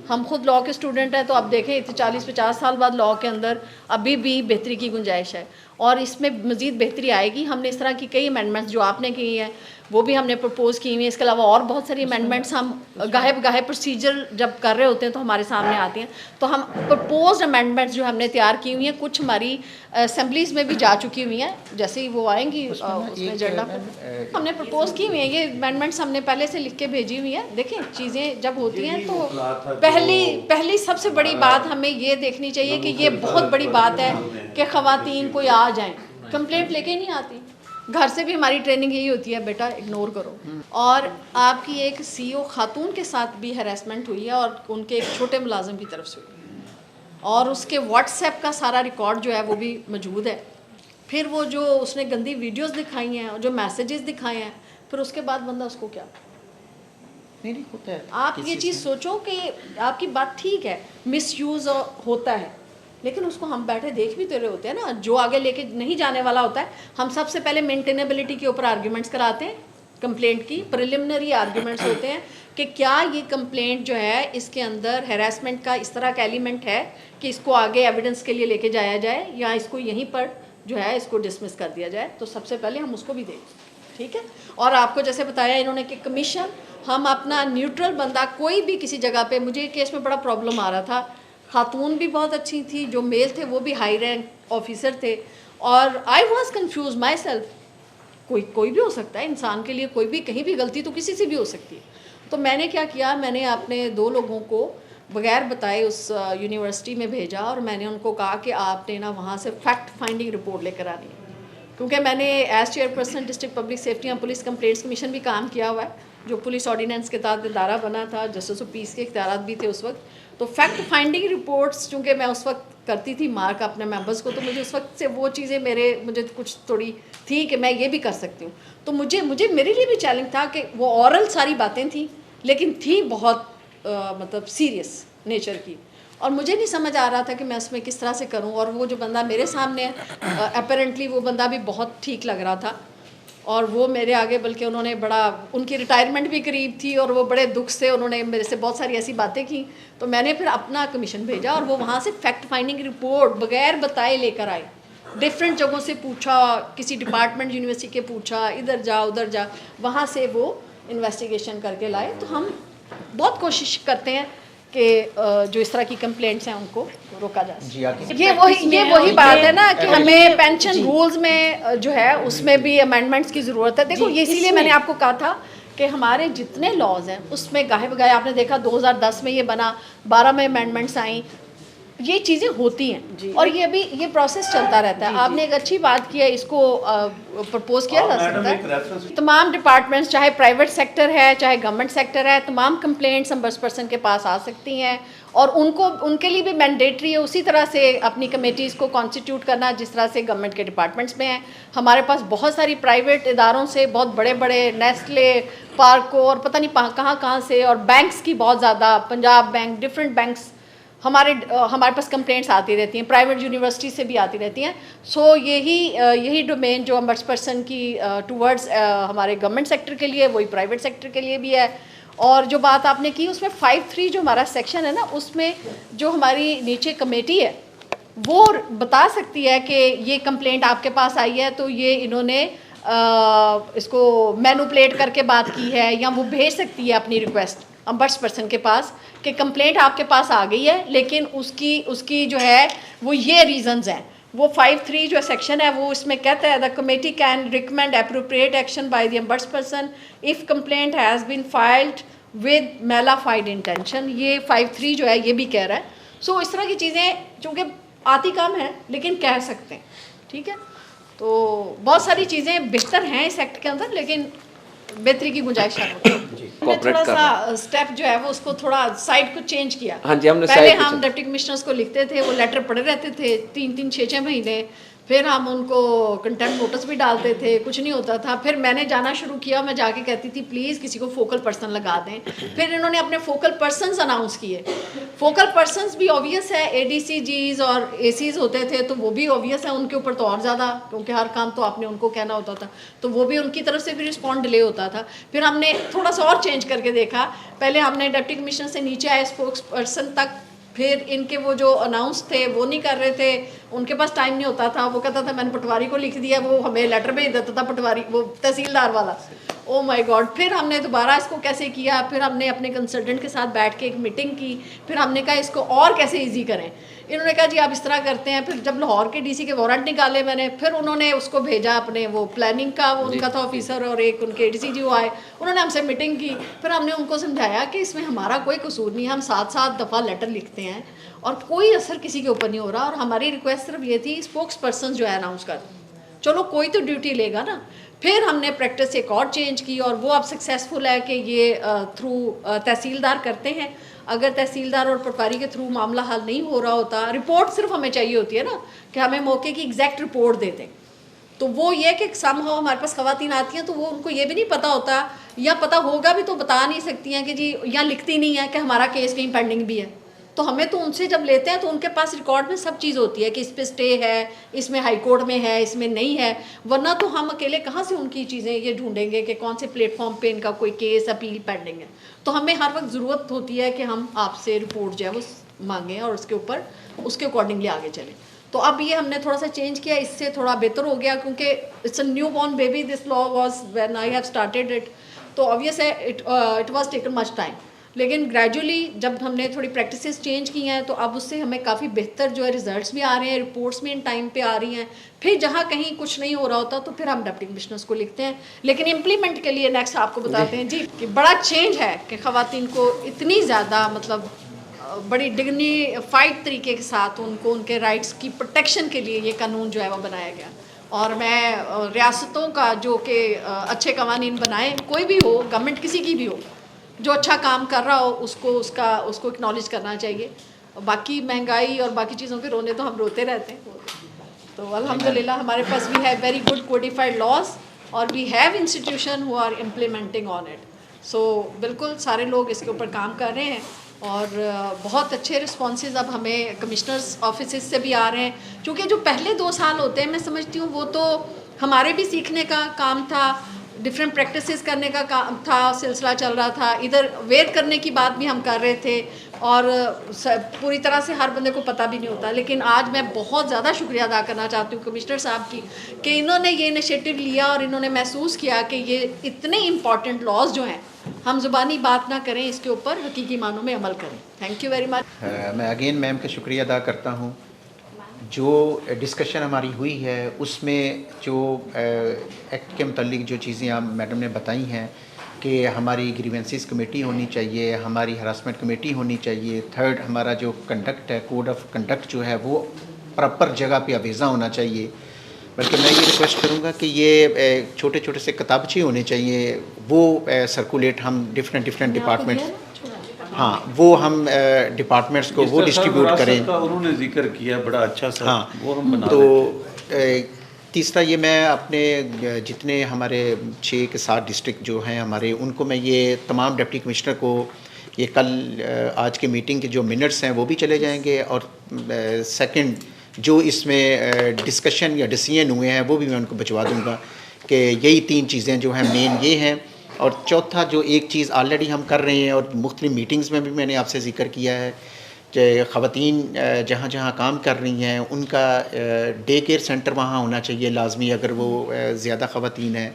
हम खुद लॉ के स्टूडेंट हैं, तो आप देखें 40-50 साल बाद लॉ के अंदर अभी भी बेहतरी की गुंजाइश है और इसमें मज़ीद बेहतरी आएगी। हमने इस तरह की कई अमेंडमेंट्स जो आपने की हैं वो भी हमने प्रपोज़ की हुई हैं। इसके अलावा और बहुत सारी अमेंडमेंट्स हम गाहे प्रोसीजर जब कर रहे होते हैं तो हमारे सामने आती हैं। तो हम प्रपोज्ड अमेंडमेंट्स जो हमने तैयार की हुई हैं, कुछ हमारी असेंबलीज़ में भी जा चुकी हुई हैं। जैसे ही वो आएंगी उसमें एजेंडा पर हमने प्रपोज़ की हुई हैं। ये अमेंडमेंट्स हमने पहले से लिख के भेजी हुई हैं। देखें, चीज़ें जब होती हैं तो पहली सबसे बड़ी बात हमें ये देखनी चाहिए कि ये बहुत बड़ी बात है कि ख़वातीन कोई आ जाएं, कंप्लेंट लेके नहीं आती। घर से भी हमारी ट्रेनिंग यही होती है, बेटा इग्नोर करो। और आपकी एक CEO खातून के साथ भी हरासमेंट हुई है और उनके एक छोटे मुलाजिम की तरफ से हुई है और उसके व्हाट्सएप का सारा रिकॉर्ड जो है वो भी मौजूद है। फिर वो जो उसने गंदी वीडियोस दिखाई हैं और जो मैसेजेस दिखाए हैं, फिर उसके बाद बंदा उसको क्या नहीं होता है। आप ये चीज़ सोचो कि आपकी बात ठीक है, मिसयूज़ होता है, लेकिन उसको हम बैठे देख भी तो रहे होते हैं ना। जो आगे लेके नहीं जाने वाला होता है, हम सबसे पहले मेंटेनेबिलिटी के ऊपर आर्ग्यूमेंट्स कराते हैं। कंप्लेंट की प्रिलिमिनरी आर्ग्यूमेंट्स होते हैं कि क्या ये कंप्लेंट जो है इसके अंदर हैरेसमेंट का इस तरह का एलिमेंट है कि इसको आगे एविडेंस के लिए लेके जाया जाए या इसको यहीं पर जो है इसको डिसमिस कर दिया जाए। तो सबसे पहले हम उसको भी दें, ठीक है। और आपको जैसे बताया इन्होंने कि कमीशन, हम अपना न्यूट्रल बंदा कोई भी किसी जगह पे, मुझे केस में बड़ा प्रॉब्लम आ रहा था, खातून भी बहुत अच्छी थी, जो मेल थे वो भी हाई रैंक ऑफिसर थे और I was confuse my self. कोई भी हो सकता है, इंसान के लिए कोई भी कहीं भी गलती तो किसी से भी हो सकती है। तो मैंने क्या किया, मैंने अपने 2 लोगों को बगैर बताए उस यूनिवर्सिटी में भेजा और मैंने उनको कहा कि आपने ना वहाँ से फैक्ट फाइंडिंग रिपोर्ट लेकर आनी है। क्योंकि मैंने as chairperson district public safety and police complaints commission भी काम किया हुआ है, जो पुलिस ऑर्डिनेंस के तहत इदारा बना था, जस्टिस ऑफ पीस के इख्तियारात भी थे उस वक्त। तो फैक्ट फाइंडिंग रिपोर्ट्स चूँकि मैं उस वक्त करती थी मार्क अपने मेंबर्स को, तो मुझे उस वक्त से वो चीज़ें मुझे कुछ थोड़ी थी कि मैं ये भी कर सकती हूँ। तो मुझे मेरे लिए भी चैलेंज था कि वो ऑरल सारी बातें थी, लेकिन थी बहुत मतलब सीरियस नेचर की, और मुझे नहीं समझ आ रहा था कि मैं उसमें किस तरह से करूं। और वो जो बंदा मेरे सामने अपेरेंटली वो बंदा भी बहुत ठीक लग रहा था और वो मेरे आगे, बल्कि उन्होंने बड़ा, उनकी रिटायरमेंट भी करीब थी और वो बड़े दुख से उन्होंने मेरे से बहुत सारी ऐसी बातें की। तो मैंने फिर अपना कमीशन भेजा और वो वहाँ से फैक्ट फाइंडिंग रिपोर्ट बगैर बताए लेकर आए। डिफरेंट जगहों से पूछा, किसी डिपार्टमेंट यूनिवर्सिटी के पूछा, इधर जा उधर जा, वहाँ से वो इन्वेस्टिगेशन करके लाए। तो हम बहुत कोशिश करते हैं कि जो इस तरह की कंप्लेंट्स हैं उनको रोका जा सके। ये वही बात है ना कि हमें पेंशन रूल्स में जो है उसमें भी अमेंडमेंट्स की ज़रूरत है। देखो, ये इसीलिए मैंने आपको कहा था कि हमारे जितने लॉज हैं उसमें गाहे बगाए आपने देखा 2010 में ये बना, 12 में अमेंडमेंट्स आई, ये चीज़ें होती हैं और ये अभी ये प्रोसेस चलता रहता है। आपने एक अच्छी बात की है, इसको प्रपोज किया जा सकता है। तमाम डिपार्टमेंट्स, चाहे प्राइवेट सेक्टर है चाहे गवर्नमेंट सेक्टर है, तमाम कंप्लेंट्स ombudsperson के पास आ सकती हैं और उनके लिए भी मैंडेटरी है उसी तरह से अपनी कमेटीज़ को कॉन्स्टिट्यूट करना जिस तरह से गवर्नमेंट के डिपार्टमेंट्स में है। हमारे पास बहुत सारी प्राइवेट इदारों से, बहुत बड़े बड़े नेस्ले, पार्को और पता नहीं कहाँ से, और बैंक्स की बहुत ज़्यादा, पंजाब बैंक, डिफरेंट बैंक्स, हमारे पास कंप्लेंट्स आती रहती हैं, प्राइवेट यूनिवर्सिटी से भी आती रहती हैं। सो यही डोमेन जो ombudsperson की टूवर्ड्स हमारे गवर्नमेंट सेक्टर के लिए, वही प्राइवेट सेक्टर के लिए भी है। और जो बात आपने की उसमें 5(3) जो हमारा सेक्शन है ना, उसमें जो हमारी नीचे कमेटी है वो बता सकती है कि ये कंप्लेंट आपके पास आई है तो ये इन्होंने इसको मैनिपुलेट करके बात की है, या वो भेज सकती है अपनी रिक्वेस्ट ombudsperson के पास कि कंप्लेंट आपके पास आ गई है लेकिन उसकी जो है वो ये रीजंस हैं। वो 5(3) जो सेक्शन है वो इसमें कहता है the committee can recommend appropriate action by the ombudsperson if complaint has been filed with malafide intention. ये 5(3) जो है ये भी कह रहा है। सो इस तरह की चीज़ें चूँकि आती कम है लेकिन कह सकते हैं, ठीक है। तो बहुत सारी चीज़ें बेहतर हैं इस एक्ट के अंदर, लेकिन बेहतरी की गुंजाइश है। हमने थोड़ा सा स्टेप जो है वो उसको थोड़ा साइड को चेंज किया। हाँ जी, हमने पहले साइड हम डिप्टी कमिश्नर्स को लिखते थे, वो लेटर पड़े रहते थे 3-3, 6-6 महीने, फिर हम उनको कंटेम्प्ट नोटिस भी डालते थे, कुछ नहीं होता था। फिर मैंने जाना शुरू किया, मैं जाके कहती थी प्लीज़ किसी को फोकल पर्सन लगा दें। फिर इन्होंने अपने फोकल पर्सनस अनाउंस किए। फोकल पर्सनस भी ऑब्वियस है, ADCGs और ACs होते थे तो वो भी ऑब्वियस है, उनके ऊपर तो और ज़्यादा, क्योंकि हर काम तो आपने उनको कहना होता था, तो वो भी उनकी तरफ से भी रिस्पॉन्ड डिले होता था। फिर हमने थोड़ा सा और चेंज करके देखा, पहले हमने डिप्टी कमिश्नर से नीचे आए स्पोक्स पर्सन तक, फिर इनके वो जो अनाउंस थे वो नहीं कर रहे थे, उनके पास टाइम नहीं होता था, वो कहता था मैंने पटवारी को लिख दिया, वो हमें लेटर भेज देता था पटवारी, वो तहसीलदार वाला। Oh my God. फिर हमने दोबारा इसको कैसे किया, फिर हमने अपने कंसल्टेंट के साथ बैठ के एक मीटिंग की, फिर हमने कहा इसको और कैसे ईजी करें। इन्होंने कहा जी आप इस तरह करते हैं। फिर जब लाहौर के DC के वारंट निकाले मैंने, फिर उन्होंने उसको भेजा अपने वो प्लानिंग का, वो उनका था ऑफिसर, और एक उनके ADCG वो आए, उन्होंने हमसे मीटिंग की। फिर हमने उनको समझाया कि इसमें हमारा कोई कसूर नहीं है, हम 7-7 दफ़ा लेटर लिखते हैं और कोई असर किसी के ऊपर नहीं हो रहा, और हमारी रिक्वेस्ट सिर्फ ये थी स्पोक्स पर्सन जो है अनाउंस कर, चलो कोई तो ड्यूटी लेगा ना। फिर हमने प्रैक्टिस एक और चेंज की और वो अब सक्सेसफुल है कि ये थ्रू तहसीलदार करते हैं। अगर तहसीलदार और पटवारी के थ्रू मामला हल नहीं हो रहा होता, रिपोर्ट सिर्फ हमें चाहिए होती है ना कि हमें मौके की एग्जैक्ट रिपोर्ट दे दें, तो वो ये कि समहाउ हमारे पास ख़वातीन आती हैं तो वो उनको ये भी नहीं पता होता, या पता होगा भी तो बता नहीं सकती हैं कि जी, या लिखती नहीं है कि हमारा केस कहीं पेंडिंग भी है। तो हमें तो उनसे जब लेते हैं तो उनके पास रिकॉर्ड में सब चीज़ होती है कि इस पे स्टे है, इसमें हाई कोर्ट में है, इसमें नहीं है, वरना तो हम अकेले कहाँ से उनकी चीज़ें ये ढूंढेंगे कि कौन से प्लेटफॉर्म पे इनका कोई केस अपील पेंडिंग है। तो हमें हर वक्त ज़रूरत होती है कि हम आपसे रिपोर्ट जो है वो मांगें और उसके ऊपर उसके अकॉर्डिंगली आगे चलें। तो अब ये हमने थोड़ा सा चेंज किया, इससे थोड़ा बेहतर हो गया, क्योंकि it's a new born baby, this law was when I have started it, तो ऑब्वियस है it was taken much time. लेकिन ग्रेजुअली जब हमने थोड़ी प्रैक्टिसेस चेंज की हैं तो अब उससे हमें काफ़ी बेहतर जो है रिजल्ट्स भी आ रहे हैं, रिपोर्ट्स भी इन टाइम पे आ रही हैं। फिर जहाँ कहीं कुछ नहीं हो रहा होता तो फिर हम डिप्टी कमिश्नर्स को लिखते हैं। लेकिन इम्प्लीमेंट के लिए नेक्स्ट आपको बताते हैं जी कि बड़ा चेंज है कि ख़वातीन को इतनी ज़्यादा मतलब बड़ी डिग्निफाइड तरीके के साथ उनको उनके राइट्स की प्रोटेक्शन के लिए ये कानून जो है वो बनाया गया। और मैं रियासतों का जो कि अच्छे कवानीन बनाए, कोई भी हो, गवर्नमेंट किसी की भी हो, जो अच्छा काम कर रहा हो उसको एक्नॉलेज करना चाहिए। बाकी महंगाई और बाकी चीज़ों के रोने तो हम रोते रहते हैं, तो अल्हम्दुलिल्लाह हमारे पास we have very good codified laws और we have institution who are implementing on it. So बिल्कुल सारे लोग इसके ऊपर काम कर रहे हैं और बहुत अच्छे रिस्पॉन्सेज अब हमें कमिश्नर्स ऑफिस से भी आ रहे हैं। क्योंकि जो पहले 2 साल होते हैं मैं समझती हूँ वो तो हमारे भी सीखने का काम था, डिफरेंट प्रैक्टिसेस करने का काम था, सिलसिला चल रहा था, इधर वेयर करने की बात भी हम कर रहे थे और पूरी तरह से हर बंदे को पता भी नहीं होता। लेकिन आज मैं बहुत ज़्यादा शुक्रिया अदा करना चाहती हूँ कमिश्नर साहब की कि इन्होंने ये इनिशिएटिव लिया और इन्होंने महसूस किया कि ये इतने इम्पॉर्टेंट लॉज जो हैं हम ज़ुबानी बात ना करें, इसके ऊपर हकीकी मानों में अमल करें। Thank you very much. मैं अगेन मैम का शुक्रिया अदा करता हूँ। जो डिस्कशन हमारी हुई है उसमें जो एक्ट के मुतालिक जो चीज़ें आप मैडम ने बताई हैं कि हमारी ग्रीवेंसेस कमेटी होनी चाहिए, हमारी हरासमेंट कमेटी होनी चाहिए। थर्ड, हमारा जो कंडक्ट है, कोड ऑफ कंडक्ट जो है वो प्रॉपर जगह पे आवेज़ा होना चाहिए। बल्कि मैं ये रिक्वेस्ट करूँगा कि ये छोटे छोटे से किताबचे होने चाहिए, वो सर्कुलेट हम डिफरेंट डिपार्टमेंट्स, हाँ वो हम डिपार्टमेंट्स को वो डिस्ट्रीब्यूट करें। उन्होंने जिक्र किया बड़ा अच्छा सा, हाँ, वो हम बना तो तीसरा ये मैं अपने जितने हमारे 6 के 7 डिस्ट्रिक्ट जो हैं हमारे, उनको मैं ये तमाम डिप्टी कमिश्नर को ये कल आज के मीटिंग के जो मिनट्स हैं वो भी चले जाएंगे, और सेकंड जो इसमें डिस्कशन या डिसीजन हुए हैं वो भी मैं उनको भिजवा दूंगा कि यही 3 चीज़ें जो हैं मेन ये हैं। और चौथा जो एक चीज़ ऑलरेडी हम कर रहे हैं और मुख्तलिफ मीटिंग्स में भी मैंने आपसे जिक्र किया है कि ख़वातीन जहाँ जहाँ काम कर रही हैं उनका डे केयर सेंटर वहाँ होना चाहिए लाजमी, अगर वो ज़्यादा ख़वातीन हैं।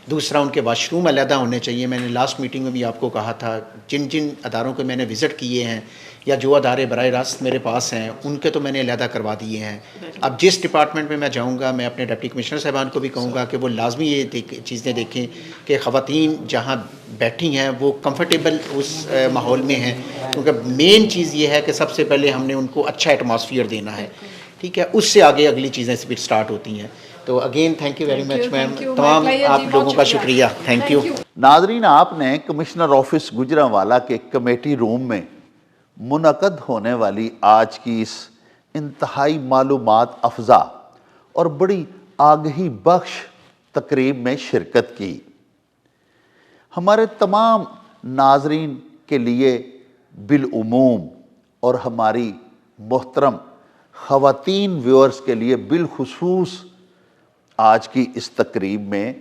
दूसरा, उनके वाशरूम अलहदा होने चाहिए। मैंने लास्ट मीटिंग में भी आपको कहा था, जिन जिन अदारों को मैंने विज़िट किए हैं या जो अदारे बराह रास्त मेरे पास हैं उनके तो मैंने अलहदा करवा दिए हैं। अब जिस डिपार्टमेंट में मैं जाऊँगा, मैं अपने डिप्टी कमिश्नर साहबान को भी कहूँगा कि वो लाजमी ये चीज़ें देखें कि ख़वातीन जहाँ बैठी हैं वो कंफर्टेबल उस माहौल में हैं, क्योंकि मेन चीज़ ये है कि सबसे पहले हमने उनको अच्छा एटमॉस्फेयर देना है, ठीक है, उससे आगे अगली चीज़ें फिर स्टार्ट होती हैं। तो again thank you very much ma'am, तमाम आप लोगों का शुक्रिया, थैंक यू। नाजरीन, आपने कमिश्नर ऑफिस गुजरांवाला के कमेटी रूम में मुनक़द होने वाली आज की इस इंतहाई मालूमात अफजा और बड़ी आगही बख्श तकरीब में शिरकत की। हमारे तमाम नाजरीन के लिए बिलउमूम और हमारी मोहतरम ख़वातीन व्यूअर्स के लिए बिलखुसूस आज की इस तकरीब में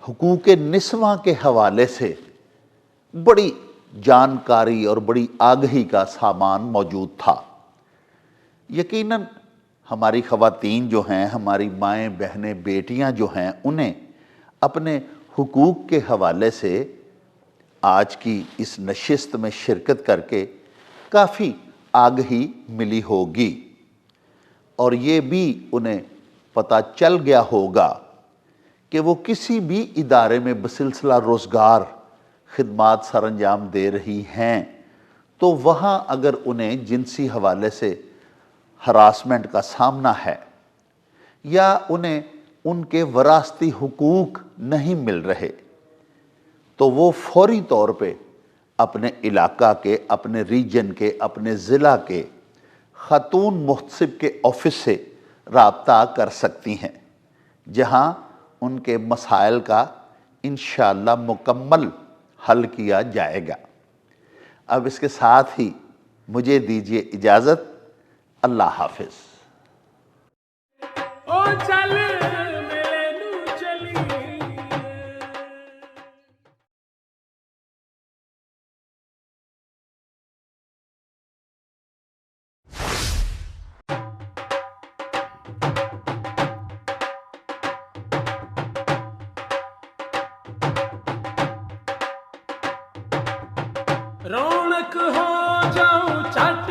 हुकूक़ निस्वां के हवाले से बड़ी जानकारी और बड़ी आगही का सामान मौजूद था। यकीनन हमारी ख़वातीन जो हैं, हमारी माएँ बहनें बेटियां जो हैं, उन्हें अपने हुकूक के हवाले से आज की इस नशिस्त में शिरकत करके काफ़ी आगही मिली होगी और ये भी उन्हें पता चल गया होगा कि वो किसी भी इदारे में बसिलसिला रोज़गार खिदमात सर अंजाम दे रही हैं तो वहाँ अगर उन्हें जिनसी हवाले से हरासमेंट का सामना है या उन्हें उनके वरासती हुकूक नहीं मिल रहे तो वो फौरी तौर पे अपने इलाका के, अपने रीजन के, अपने ज़िला के खातून मुहतसिब के ऑफिस से राब्ता कर सकती हैं, जहाँ उनके मसाइल का इंशाअल्लाह मुकम्मल हल किया जाएगा। अब इसके साथ ही मुझे दीजिए इजाज़त। अल्लाह हाफिज़। रौनक हो जाऊं चट